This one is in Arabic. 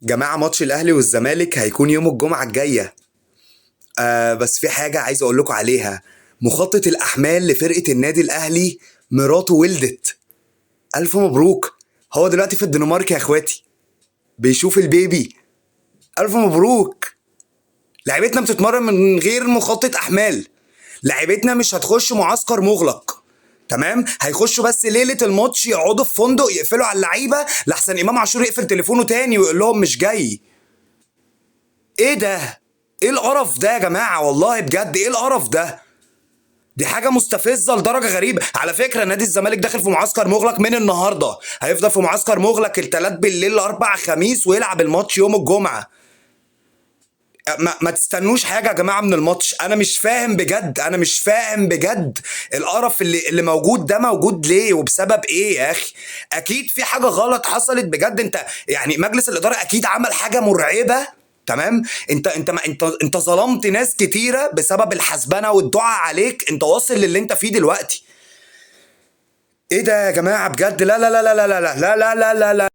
جماعة ماتش الأهلي والزمالك هيكون يوم الجمعة الجاية. بس في حاجة عايز أقول لكم عليها. مخطط الأحمال لفرقة النادي الأهلي مراته ولدت. ألف مبروك. هو دلوقتي في الدنمارك يا إخواتي، بيشوف البيبي. ألف مبروك. لعيبتنا بتتمرن من غير مخطط أحمال. لعيبتنا مش هتخش معسكر مغلق. تمام، هيخشوا بس ليلة الماتش يقعدوا في فندق يقفلوا على اللعيبة لحسن إمام عاشور يقفل تليفونه تاني ويقول لهم مش جاي. ايه ده؟ ايه القرف ده يا جماعة؟ والله بجد ايه القرف ده؟ دي حاجة مستفزة لدرجة غريبة. على فكرة نادي الزمالك داخل في معسكر مغلق من النهاردة، هيفضل في معسكر مغلق التلات بالليل الأربع خميس ويلعب الماتش يوم الجمعة. ما تستنوش حاجة يا جماعة من الماتش. أنا مش فاهم بجد، أنا مش فاهم بجد. القرف اللي موجود ده موجود ليه وبسبب إيه يا أخي؟ أكيد في حاجة غلط حصلت بجد. أنت يعني مجلس الإدارة أكيد عمل حاجة مرعبة. تمام. انت ظلمت ناس كتيره بسبب الحسبنه والدعاء عليك. انت واصل للي انت فيه دلوقتي. ايه ده يا جماعه بجد؟ لا لا لا لا لا لا لا لا لا لا لا.